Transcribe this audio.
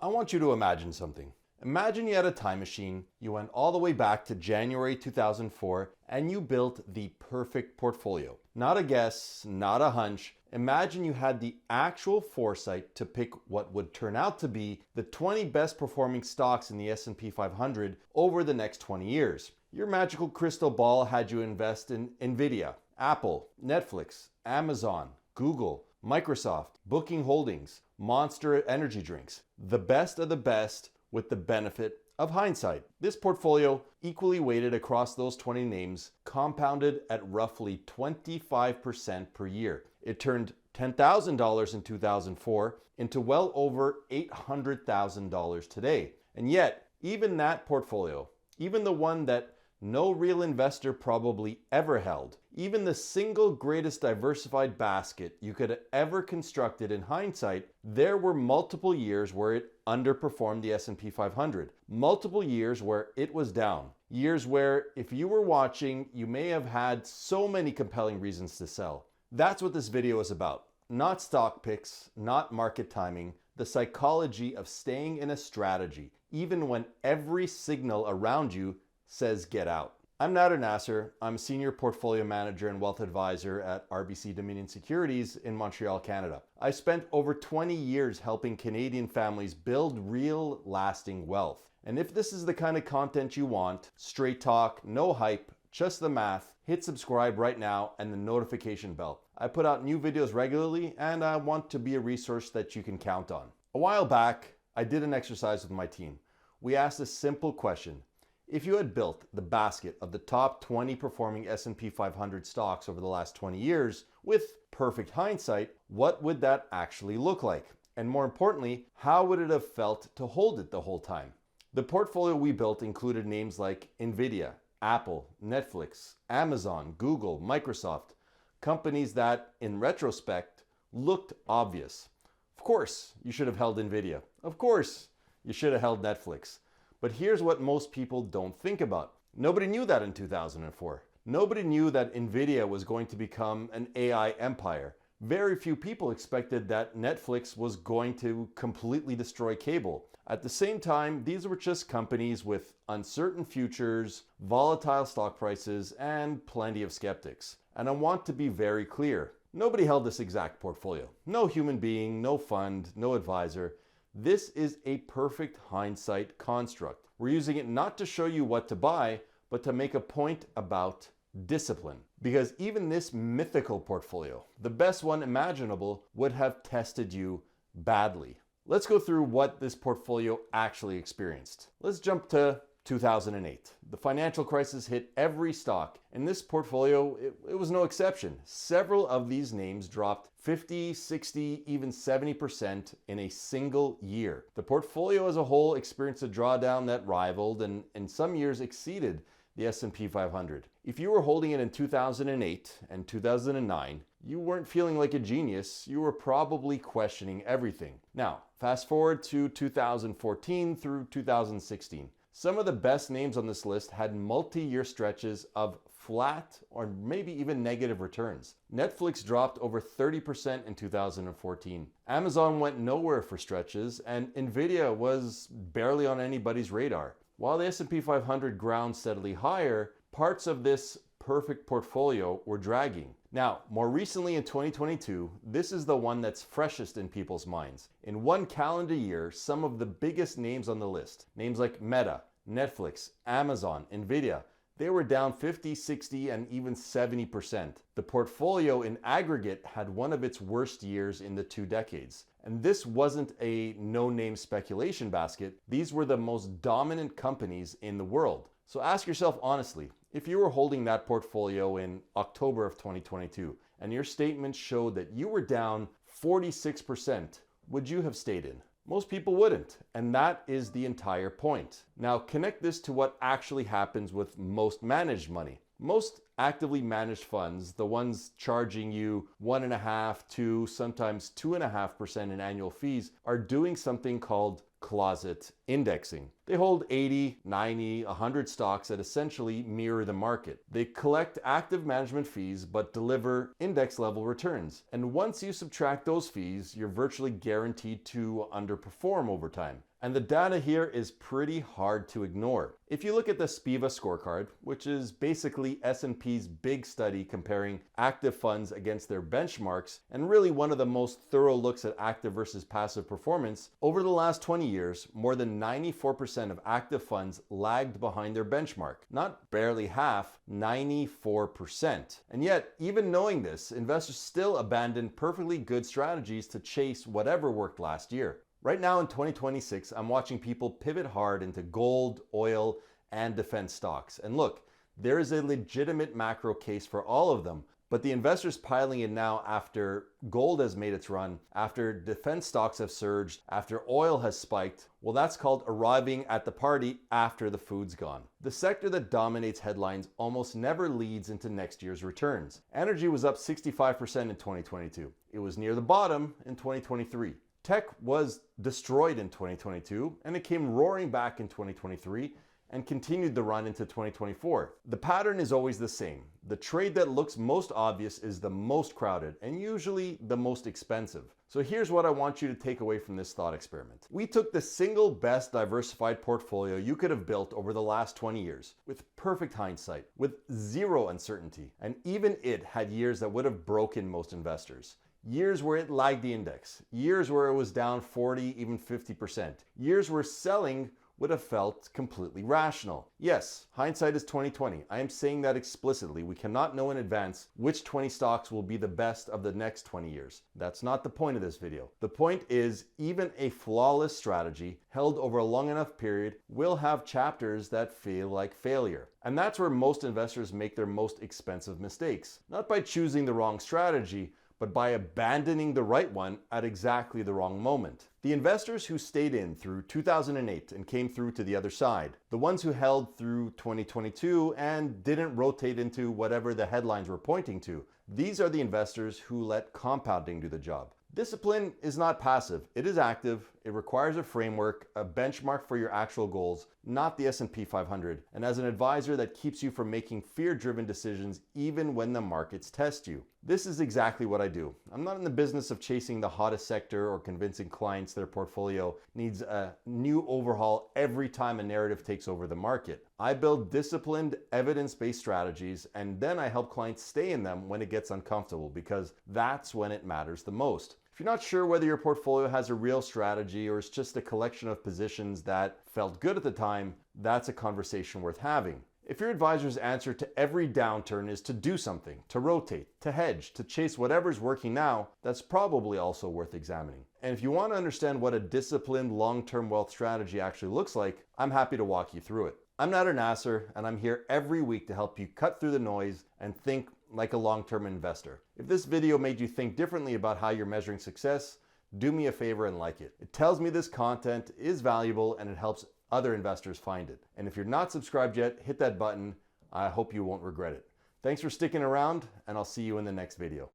I want you to imagine something. Imagine you had a time machine, you went all the way back to January 2004, and you built the perfect portfolio. Not a guess, not a hunch. Imagine you had the actual foresight to pick what would turn out to be the 20 best performing stocks in the S&P 500 over the next 20 years. Your magical crystal ball had you invest in Nvidia, Apple, Netflix, Amazon, Google, Microsoft, Booking Holdings, Monster energy drinks. The best of the best with the benefit of hindsight. This portfolio, equally weighted across those 20 names, compounded at roughly 25% per year. It turned $10,000 in 2004 into well over $800,000 today. And yet, even that portfolio, even the one that no real investor probably ever held, even the single greatest diversified basket you could have ever constructed in hindsight, there were multiple years where it underperformed the S&P 500. Multiple years where it was down. Years where if you were watching, you may have had so many compelling reasons to sell. That's what this video is about. Not stock picks, not market timing, the psychology of staying in a strategy, even when every signal around you says get out. I'm Nader Nasr. I'm a senior portfolio manager and wealth advisor at RBC Dominion Securities in Montreal, Canada. I spent over 20 years helping Canadian families build real lasting wealth. And if this is the kind of content you want, straight talk, no hype, just the math, hit subscribe right now and the notification bell. I put out new videos regularly and I want to be a resource that you can count on. A while back, I did an exercise with my team. We asked a simple question. If you had built the basket of the top 20 performing S&P 500 stocks over the last 20 years with perfect hindsight, what would that actually look like? And more importantly, how would it have felt to hold it the whole time? The portfolio we built included names like Nvidia, Apple, Netflix, Amazon, Google, Microsoft, companies that, in retrospect, looked obvious. Of course, you should have held Nvidia. Of course, you should have held Netflix. But here's what most people don't think about. Nobody knew that in 2004. Nobody knew that Nvidia was going to become an AI empire. Very few people expected that Netflix was going to completely destroy cable. At the same time, these were just companies with uncertain futures, volatile stock prices, and plenty of skeptics. And I want to be very clear. Nobody held this exact portfolio. No human being, no fund, no advisor. This is a perfect hindsight construct. We're using it not to show you what to buy, but to make a point about discipline. Because even this mythical portfolio, the best one imaginable, would have tested you badly. Let's go through what this portfolio actually experienced. Let's jump to 2008. The financial crisis hit every stock, and this portfolio, it was no exception. Several of these names dropped 50, 60, even 70% in a single year. The portfolio as a whole experienced a drawdown that rivaled and in some years exceeded the S&P 500. If you were holding it in 2008 and 2009, you weren't feeling like a genius. You were probably questioning everything. Now, fast forward to 2014 through 2016. Some of the best names on this list had multi-year stretches of flat or maybe even negative returns. Netflix dropped over 30% in 2014. Amazon went nowhere for stretches, and Nvidia was barely on anybody's radar. While the S&P 500 ground steadily higher, parts of this perfect portfolio were dragging. Now, more recently in 2022, this is the one that's freshest in people's minds. In one calendar year, some of the biggest names on the list, names like Meta, Netflix, Amazon, Nvidia, they were down 50, 60, and even 70%. The portfolio in aggregate had one of its worst years in the 2 decades. And this wasn't a no-name speculation basket. These were the most dominant companies in the world. So ask yourself honestly, if you were holding that portfolio in October of 2022 and your statement showed that you were down 46%, would you have stayed in? Most people wouldn't, and that is the entire point. Now connect this to what actually happens with most managed money. Most actively managed funds, the ones charging you 1.5 to sometimes 2.5% in annual fees, are doing something called closet indexing. They hold 80, 90, 100 stocks that essentially mirror the market. They collect active management fees but deliver index level returns. And once you subtract those fees, you're virtually guaranteed to underperform over time. And the data here is pretty hard to ignore. If you look at the SPIVA scorecard, which is basically S&P's big study comparing active funds against their benchmarks, and really one of the most thorough looks at active versus passive performance, over the last 20 years, more than 94% of active funds lagged behind their benchmark. Not barely half, 94%. And yet, even knowing this, investors still abandon perfectly good strategies to chase whatever worked last year. Right now in 2026, I'm watching people pivot hard into gold, oil, and defense stocks. And look, there is a legitimate macro case for all of them, but the investors piling in now after gold has made its run, after defense stocks have surged, after oil has spiked, well, that's called arriving at the party after the food's gone. The sector that dominates headlines almost never leads into next year's returns. Energy was up 65% in 2022. It was near the bottom in 2023. Tech was destroyed in 2022 and it came roaring back in 2023 and continued the run into 2024. The pattern is always the same. The trade that looks most obvious is the most crowded and usually the most expensive. So here's what I want you to take away from this thought experiment. We took the single best diversified portfolio you could have built over the last 20 years with perfect hindsight, with zero uncertainty, and even it had years that would have broken most investors. Years where it lagged the index, years where it was down 40, even 50%, years where selling would have felt completely rational. Yes, hindsight is 2020. I am saying that explicitly. We cannot know in advance which 20 stocks will be the best of the next 20 years. That's not the point of this video. The point is, even a flawless strategy held over a long enough period will have chapters that feel like failure. And that's where most investors make their most expensive mistakes. Not by choosing the wrong strategy, but by abandoning the right one at exactly the wrong moment. The investors who stayed in through 2008 and came through to the other side, the ones who held through 2022 and didn't rotate into whatever the headlines were pointing to, these are the investors who let compounding do the job. Discipline is not passive, it is active. It requires a framework, a benchmark for your actual goals, not the S&P 500, and as an advisor that keeps you from making fear-driven decisions even when the markets test you. This is exactly what I do. I'm not in the business of chasing the hottest sector or convincing clients their portfolio needs a new overhaul every time a narrative takes over the market. I build disciplined, evidence-based strategies, and then I help clients stay in them when it gets uncomfortable, because that's when it matters the most. If you're not sure whether your portfolio has a real strategy or it's just a collection of positions that felt good at the time, that's a conversation worth having. If your advisor's answer to every downturn is to do something, to rotate, to hedge, to chase whatever's working now, that's probably also worth examining. And if you want to understand what a disciplined long-term wealth strategy actually looks like, I'm happy to walk you through it. I'm Nader Nasr, and I'm here every week to help you cut through the noise and think like a long-term investor. If this video made you think differently about how you're measuring success, do me a favor and like it. It tells me this content is valuable and it helps other investors find it. And if you're not subscribed yet, hit that button. I hope you won't regret it. Thanks for sticking around, and I'll see you in the next video.